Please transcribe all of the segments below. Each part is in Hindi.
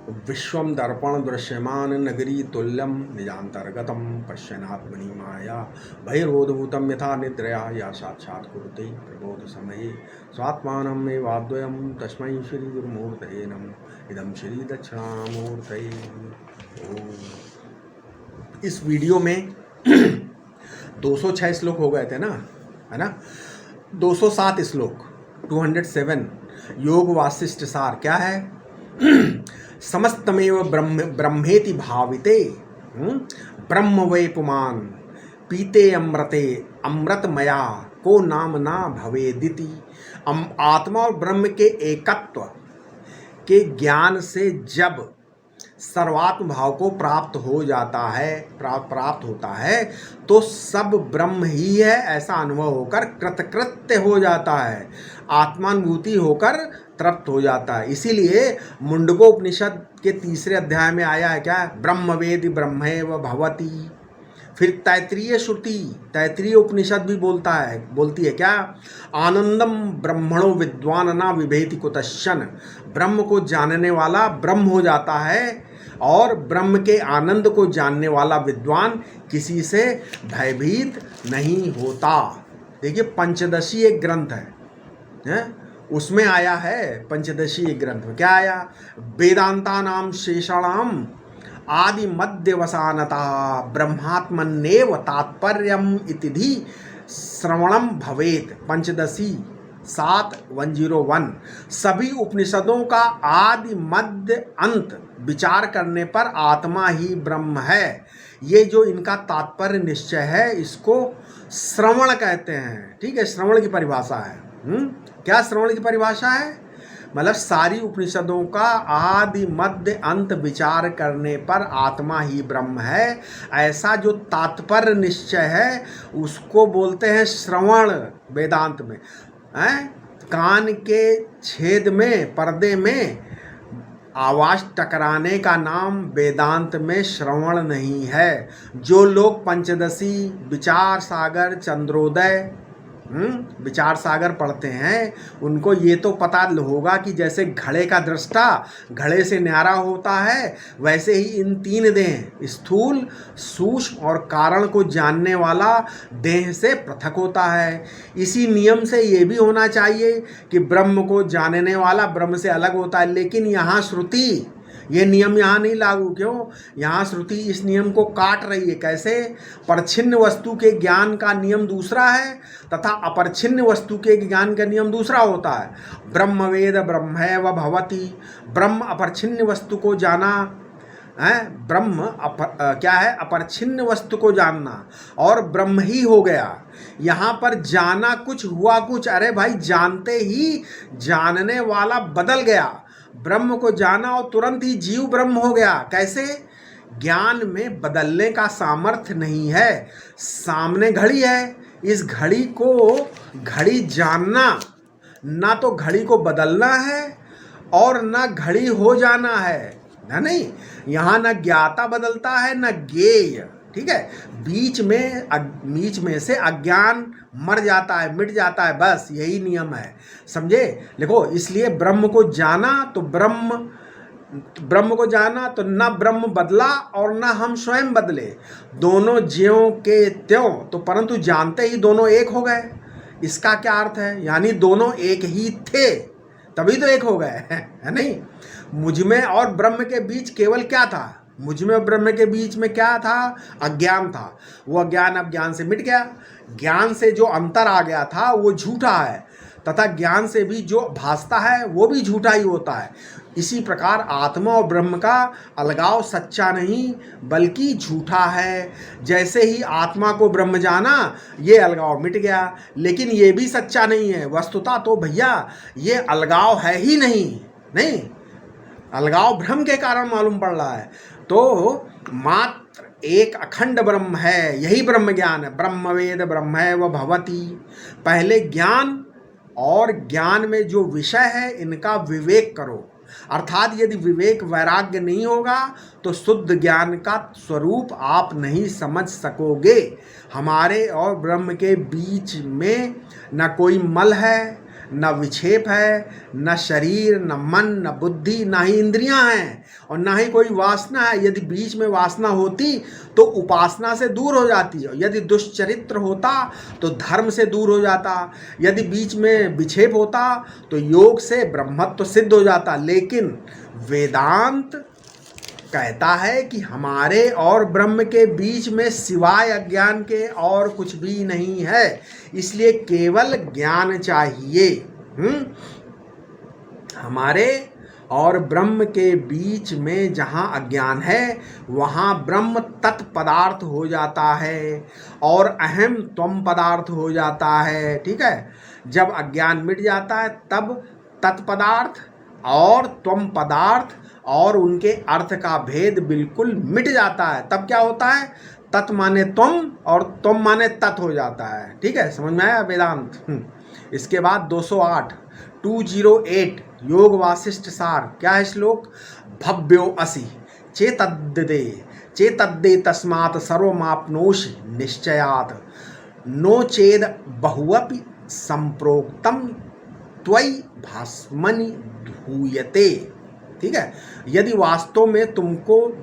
विश्वं दर्पण दृश्यमान नगरी तुल्यं निजान्तर्गतं पश्यन्नात्मनि माया बहिर्बोधभूतं यथा निद्रया या साक्षात् कुरुते प्रबोधसमये स्वात्मानमेवाद्वयं तस्मै श्रीगुरुमूर्तये नमः। इदं श्री दक्षिणामूर्तये। ओम। इस वीडियो में 206 श्लोक हो गए थे ना, है ना। 207 श्लोक 207 योग वासिष्ठ सार क्या है? समस्तमेव ब्रह्मेति भाविते ब्रह्म वै पुमान पीते अमृते अमृतमया को नाम ना भवेदिति। आत्मा और ब्रह्म के एकत्व के ज्ञान से जब सर्वात्म भाव को प्राप्त हो जाता है, प्राप्त होता है, तो सब ब्रह्म ही है ऐसा अनुभव होकर कृतकृत्य हो जाता है, आत्मानुभूति होकर तृप्त हो जाता है। इसीलिए मुंडकोपनिषद के 3 अध्याय में आया है क्या? ब्रह्मवेदि ब्रह्मैव भवति। फिर तैत्रीय श्रुति, तैत्रीय उपनिषद भी बोलती है क्या? आनंदम ब्रह्मणो विद्वान ना विभेति कुतश्चन। ब्रह्म को जानने वाला ब्रह्म हो जाता है और ब्रह्म के आनंद को जानने वाला विद्वान किसी से भयभीत नहीं होता। देखिए पंचदशी एक ग्रंथ है, उसमें आया है। पंचदशी एक ग्रंथ में क्या आया? वेदांता नाम शेषाणाम आदि मध्यवसानता ब्रह्मात्मन्नेव तात्पर्यम इति श्रवणम भवेत। पंचदशी 7:101। सभी उपनिषदों का आदि मध्य अंत विचार करने पर आत्मा ही ब्रह्म है, ये जो इनका तात्पर्य निश्चय है, इसको श्रवण कहते हैं। ठीक है, श्रवण की परिभाषा है। क्या श्रवण की परिभाषा है? मतलब सारी उपनिषदों का आदि मध्य अंत विचार करने पर आत्मा ही ब्रह्म है, ऐसा जो तात्पर्य निश्चय है उसको बोलते हैं श्रवण। वेदांत में कान के छेद में, पर्दे में आवाज टकराने का नाम वेदांत में श्रवण नहीं है। जो लोग पंचदशी, विचार सागर, चंद्रोदय, विचार सागर पढ़ते हैं, उनको ये तो पता होगा कि जैसे घड़े का दृष्टा घड़े से न्यारा होता है, वैसे ही इन 3 देह, स्थूल, सूक्ष्म और कारण को जानने वाला देह से पृथक होता है। इसी नियम से ये भी होना चाहिए कि ब्रह्म को जानने वाला ब्रह्म से अलग होता है। लेकिन यहाँ श्रुति ये नियम यहाँ नहीं लागू। क्यों? यहाँ श्रुति इस नियम को काट रही है। कैसे? परछिन्न वस्तु के ज्ञान का नियम दूसरा है तथा अपरछिन्न वस्तु के ज्ञान का नियम दूसरा होता है। ब्रह्मवेद ब्रह्मैव भवति। ब्रह्म अपरछिन्न वस्तु को जाना है, क्या है? अपरछिन्न वस्तु को जानना, और ब्रह्म ही हो गया। यहाँ पर जाना कुछ हुआ कुछ, अरे भाई जानते ही जानने वाला बदल गया। ब्रह्म को जाना और तुरंत ही जीव ब्रह्म हो गया। कैसे? ज्ञान में बदलने का सामर्थ्य नहीं है। सामने घड़ी है, इस घड़ी को घड़ी जानना, ना तो घड़ी को बदलना है और ना घड़ी हो जाना है, ना नहीं। यहाँ ना ज्ञाता बदलता है ना ज्ञेय। ठीक है, बीच में से अज्ञान मर जाता है, मिट जाता है, बस यही नियम है। समझे? देखो, इसलिए ब्रह्म को जाना तो ब्रह्म को जाना तो ना ब्रह्म बदला और ना हम स्वयं बदले। दोनों ज्यों के त्यों, तो परंतु जानते ही दोनों एक हो गए। इसका क्या अर्थ है? यानी दोनों एक ही थे, तभी तो एक हो गए, है नहीं। मुझ में और ब्रह्म के बीच केवल क्या था? मुझ में और ब्रह्म के बीच में क्या था? अज्ञान था। वो अज्ञान अब ज्ञान से मिट गया। ज्ञान से जो अंतर आ गया था वो झूठा है, तथा ज्ञान से भी जो भासता है वो भी झूठा ही होता है। इसी प्रकार आत्मा और ब्रह्म का अलगाव सच्चा नहीं बल्कि झूठा है। जैसे ही आत्मा को ब्रह्म जाना, ये अलगाव मिट गया। लेकिन ये भी सच्चा नहीं है। वस्तुतः तो भैया ये अलगाव है ही नहीं, अलगाव भ्रम के कारण मालूम पड़ रहा है। तो मात्र एक अखंड ब्रह्म है, यही ब्रह्म ज्ञान है। ब्रह्मवेद ब्रह्मैव भवति। पहले ज्ञान और ज्ञान में जो विषय है इनका विवेक करो। अर्थात यदि विवेक वैराग्य नहीं होगा तो शुद्ध ज्ञान का स्वरूप आप नहीं समझ सकोगे। हमारे और ब्रह्म के बीच में न कोई मल है, न विक्षेप है, न शरीर, न मन, न बुद्धि, न ही इंद्रियां हैं और न ही कोई वासना है। यदि बीच में वासना होती तो उपासना से दूर हो जाती है, यदि दुष्चरित्र होता तो धर्म से दूर हो जाता, यदि बीच में विक्षेप होता तो योग से ब्रह्मत्व सिद्ध हो जाता। लेकिन वेदांत कहता है कि हमारे और ब्रह्म के बीच में सिवाय अज्ञान के और कुछ भी नहीं है, इसलिए केवल ज्ञान चाहिए। हमारे और ब्रह्म के बीच में जहाँ अज्ञान है वहाँ ब्रह्म तत्पदार्थ हो जाता है और अहम त्वम पदार्थ हो जाता है। ठीक है, जब अज्ञान मिट जाता है तब तत्पदार्थ और त्वम पदार्थ और उनके अर्थ का भेद बिल्कुल मिट जाता है। तब क्या होता है, तत् माने तुम और तुम माने तत् हो जाता है। ठीक है, समझ में आया वेदांत। इसके बाद 208 योग वासिष्ठ सार, क्या है श्लोक, भव्यो असि चेतद्दे तस्मात् सर्वमाप्नोषि निश्चयात् नो चेद बहुअपि संप्रोक्तम त्वयि भास्मनि धूयते। ठीक है, यदि वास्तव में तुमको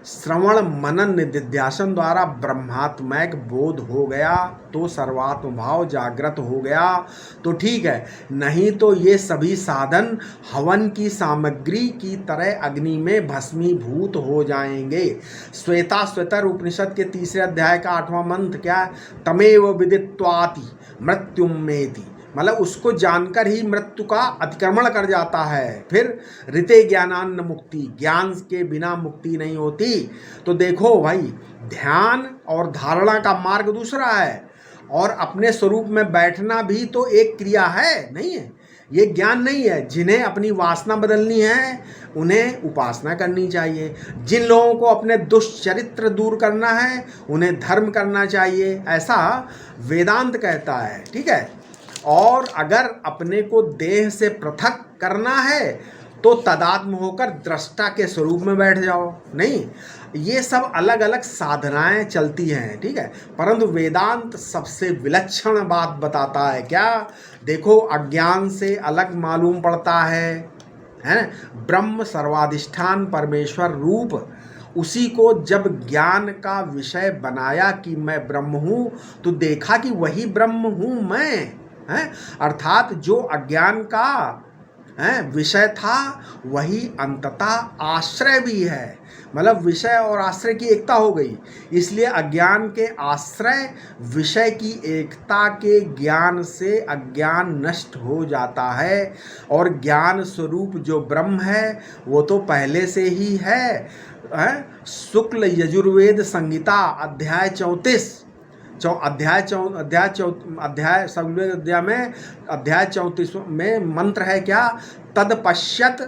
श्रवण मनन निधिध्यासन द्वारा ब्रह्मात्मक बोध हो गया तो सर्वात्म भाव जागृत हो गया तो ठीक है, नहीं तो ये सभी साधन हवन की सामग्री की तरह अग्नि में भस्मीभूत हो जाएंगे। श्वेताश्वतर उपनिषद के 3 अध्याय का 8वां मंत्र क्या है, तमेव विदित्वाति मृत्युमेति, मतलब उसको जानकर ही मृत्यु का अतिक्रमण कर जाता है। फिर ऋते ज्ञानान्न मुक्ति, ज्ञान के बिना मुक्ति नहीं होती। तो देखो भाई, ध्यान और धारणा का मार्ग दूसरा है और अपने स्वरूप में बैठना भी तो एक क्रिया है, नहीं है, ये ज्ञान नहीं है। जिन्हें अपनी वासना बदलनी है उन्हें उपासना करनी चाहिए, जिन लोगों को अपने दुष्चरित्र दूर करना है उन्हें धर्म करना चाहिए, ऐसा वेदांत कहता है। ठीक है, और अगर अपने को देह से पृथक करना है तो तदात्म होकर दृष्टा के स्वरूप में बैठ जाओ। नहीं, ये सब अलग अलग साधनाएं चलती हैं। ठीक है, परंतु वेदांत सबसे विलक्षण बात बताता है, क्या, देखो अज्ञान से अलग मालूम पड़ता है ना, ब्रह्म सर्वाधिष्ठान परमेश्वर रूप, उसी को जब ज्ञान का विषय बनाया कि मैं ब्रह्म हूँ तो देखा कि वही ब्रह्म हूँ मैं, है, अर्थात जो अज्ञान का विषय था वही अंततः आश्रय भी है। मतलब विषय और आश्रय की एकता हो गई, इसलिए अज्ञान के आश्रय विषय की एकता के ज्ञान से अज्ञान नष्ट हो जाता है और ज्ञान स्वरूप जो ब्रह्म है वो तो पहले से ही है। शुक्ल यजुर्वेद संहिता अध्याय 34 में मंत्र है क्या, तदपश्यत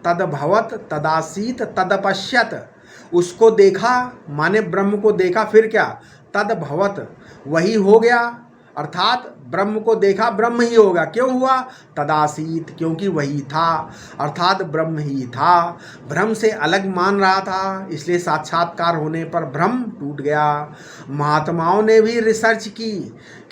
तदभवत तदासीत तदपश्यत, उसको देखा माने ब्रह्म को देखा, फिर क्या, तदभवत वही हो गया, अर्थात ब्रह्म को देखा ब्रह्म ही होगा। क्यों हुआ, तदासीत क्योंकि वही था, अर्थात ब्रह्म ही था। भ्रम से अलग मान रहा था, इसलिए साक्षात्कार होने पर भ्रम टूट गया। महात्माओं ने भी रिसर्च की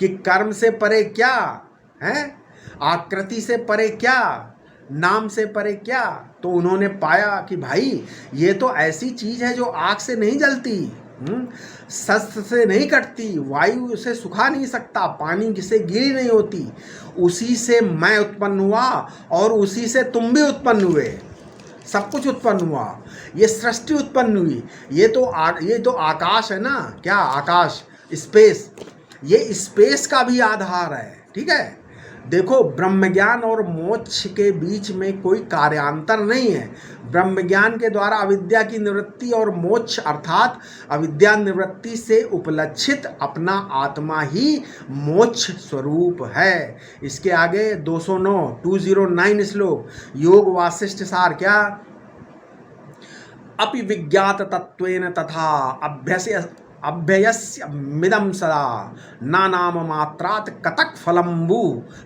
कि कर्म से परे क्या है, आकृति से परे क्या, नाम से परे क्या, तो उन्होंने पाया कि भाई ये तो ऐसी चीज है जो आग से नहीं जलती, शस्त्र से नहीं कटती, वायु से सुखा नहीं सकता, पानी से गीली नहीं होती, उसी से मैं उत्पन्न हुआ और उसी से तुम भी उत्पन्न हुए, सब कुछ उत्पन्न हुआ, ये सृष्टि उत्पन्न हुई। ये तो आकाश है ना, क्या आकाश, स्पेस, ये स्पेस का भी आधार है। ठीक है, देखो ब्रह्मज्ञान और मोक्ष के बीच में कोई कार्यांतर नहीं है। ब्रह्मज्ञान के द्वारा अविद्या की निवृत्ति और मोक्ष अर्थात अविद्या निवृत्ति से उपलक्षित अपना आत्मा ही मोक्ष स्वरूप है। इसके आगे 209 श्लोक योग वासिष्ठ सार, क्या, अपि विज्ञात तत्वेन तथा अभ्ययस्य मिदम सदा ना नाम मात्रात कतक फलम्बु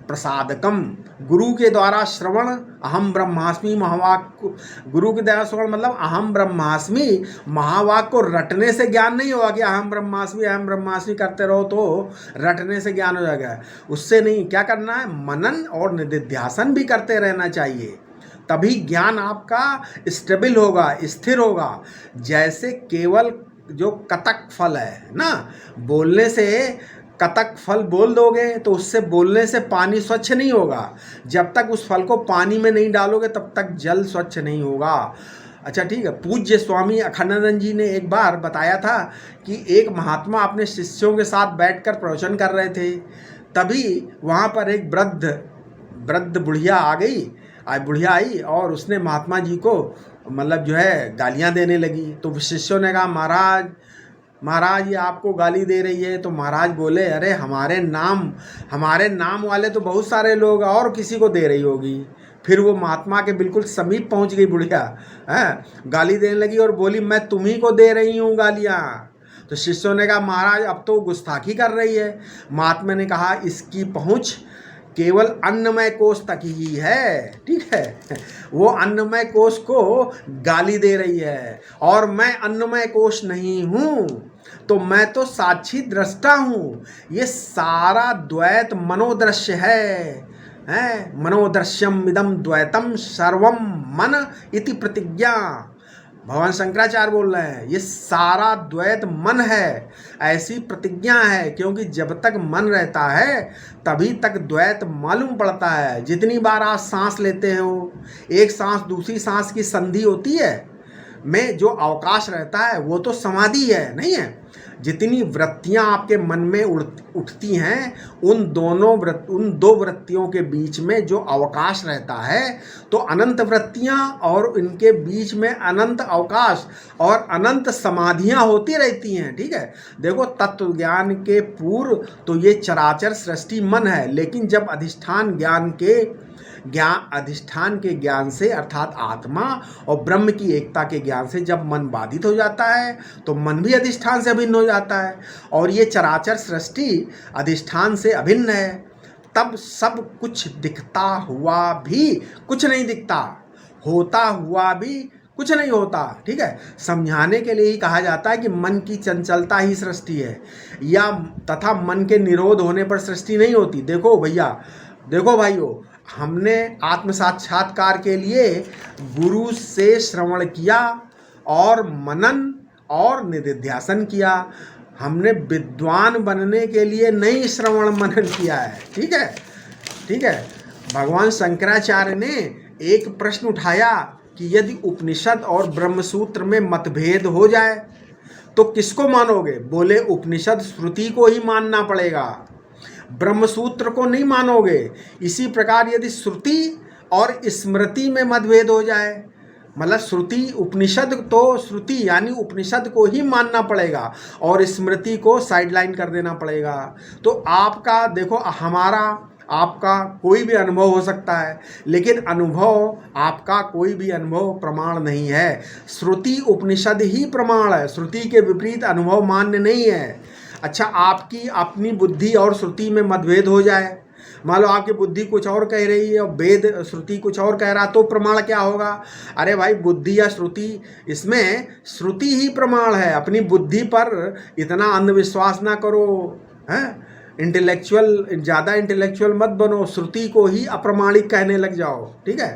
प्रसादकम। गुरु के द्वारा श्रवण अहम ब्रह्मास्मि महावाक्य, गुरु के द्वारा श्रवण मतलब अहम ब्रह्मास्मि महावाक्य को रटने से ज्ञान नहीं होगा कि अहम ब्रह्मास्मि करते रहो तो रटने से ज्ञान हो जाएगा। उससे नहीं, क्या करना है, मनन और निधिध्यासन भी करते रहना चाहिए, तभी ज्ञान आपका स्टेबल होगा, स्थिर होगा। जैसे केवल जो कतक फल है ना, बोलने से कतक फल बोल दोगे तो उससे बोलने से पानी स्वच्छ नहीं होगा। जब तक उस फल को पानी में नहीं डालोगे तब तक जल स्वच्छ नहीं होगा। अच्छा ठीक है। पूज्य स्वामी अखंडानंद जी ने एक बार बताया था कि एक महात्मा अपने शिष्यों के साथ बैठकर प्रवचन कर रहे थे, तभी वहाँ पर एक वृद्ध बुढ़िया आ गई, बुढ़िया आई और उसने महात्मा जी को मतलब जो है गालियाँ देने लगी। तो शिष्यों ने कहा महाराज ये आपको गाली दे रही है। तो महाराज बोले अरे हमारे नाम वाले तो बहुत सारे लोग और किसी को दे रही होगी। फिर वो महात्मा के बिल्कुल समीप पहुंच गई बुढ़िया, गाली देने लगी और बोली मैं तुम्ही को दे रही हूँ गालियाँ। तो शिष्यों ने कहा महाराज अब तो गुस्ताखी कर रही है। महात्मा ने कहा इसकी पहुँच केवल अन्नमय कोश तक ही है, ठीक है, वो अन्नमय कोश को गाली दे रही है और मैं अन्नमय कोश नहीं हूँ, तो मैं तो साक्षी दृष्टा हूँ। ये सारा द्वैत मनोदृश्य है, मनोदृश्यम इदम द्वैतम सर्वम मन इति प्रतिज्ञा। भगवान शंकराचार्य बोल रहे हैं ये सारा द्वैत मन है, ऐसी प्रतिज्ञा है, क्योंकि जब तक मन रहता है तभी तक द्वैत मालूम पड़ता है। जितनी बार आप सांस लेते हो, एक सांस दूसरी सांस की संधि होती है में जो अवकाश रहता है वो तो समाधि है, नहीं है। जितनी वृत्तियां आपके मन में उठती हैं उन दो वृत्तियों के बीच में जो अवकाश रहता है, तो अनंत वृत्तियां और इनके बीच में अनंत अवकाश और अनंत समाधियां होती रहती हैं, ठीक है। देखो तत्व ज्ञान के पूर्व तो ये चराचर सृष्टि मन है, लेकिन जब अधिष्ठान के ज्ञान से अर्थात आत्मा और ब्रह्म की एकता के ज्ञान से जब मन बाधित हो जाता है तो मन भी अधिष्ठान से अभिन्न हो जाता है और ये चराचर सृष्टि अधिष्ठान से अभिन्न है। तब सब कुछ दिखता हुआ भी कुछ नहीं दिखता, होता हुआ भी कुछ नहीं होता, ठीक है। समझाने के लिए ही कहा जाता है कि मन की चंचलता ही सृष्टि है, या तथा मन के निरोध होने पर सृष्टि नहीं होती। देखो भाइयों, हमने आत्म साक्षात्कार के लिए गुरु से श्रवण किया और मनन और निधिध्यासन किया। हमने विद्वान बनने के लिए नहीं श्रवण मनन किया है, ठीक है। भगवान शंकराचार्य ने एक प्रश्न उठाया कि यदि उपनिषद और ब्रह्मसूत्र में मतभेद हो जाए तो किसको मानोगे? बोले उपनिषद श्रुति को ही मानना पड़ेगा, ब्रह्मसूत्र को नहीं मानोगे। इसी प्रकार यदि श्रुति और स्मृति में मतभेद हो जाए, मतलब श्रुति यानी उपनिषद को ही मानना पड़ेगा और स्मृति को साइडलाइन कर देना पड़ेगा। तो आपका देखो, आपका कोई भी अनुभव हो सकता है, लेकिन आपका कोई भी अनुभव प्रमाण नहीं है। श्रुति उपनिषद ही प्रमाण है, श्रुति के विपरीत अनुभव मान्य नहीं है। अच्छा, आपकी अपनी बुद्धि और श्रुति में मतभेद हो जाए, मान लो आपकी बुद्धि कुछ और कह रही है और वेद श्रुति कुछ और कह रहा, तो प्रमाण क्या होगा? अरे भाई, बुद्धि या श्रुति, इसमें श्रुति ही प्रमाण है। अपनी बुद्धि पर इतना अंधविश्वास ना करो, हैं, ज़्यादा इंटेलेक्चुअल मत बनो, श्रुति को ही अप्रमाणिक कहने लग जाओ, ठीक है।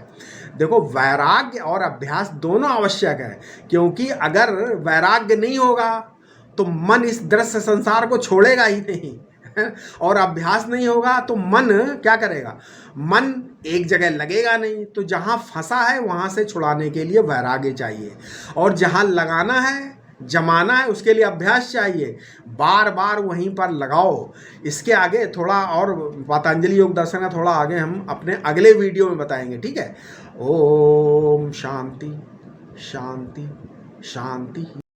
देखो, वैराग्य और अभ्यास दोनों आवश्यक है, क्योंकि अगर वैराग्य नहीं होगा तो मन इस दृश्य संसार को छोड़ेगा ही नहीं और अभ्यास नहीं होगा तो मन क्या करेगा? मन एक जगह लगेगा नहीं। तो जहाँ फंसा है वहाँ से छुड़ाने के लिए वैराग्य चाहिए, और जहाँ लगाना है, जमाना है, उसके लिए अभ्यास चाहिए। बार बार वहीं पर लगाओ। इसके आगे थोड़ा और पतंजलि योग दर्शन का थोड़ा आगे हम अपने अगले वीडियो में बताएंगे, ठीक है। ओम शांति शांति शांति।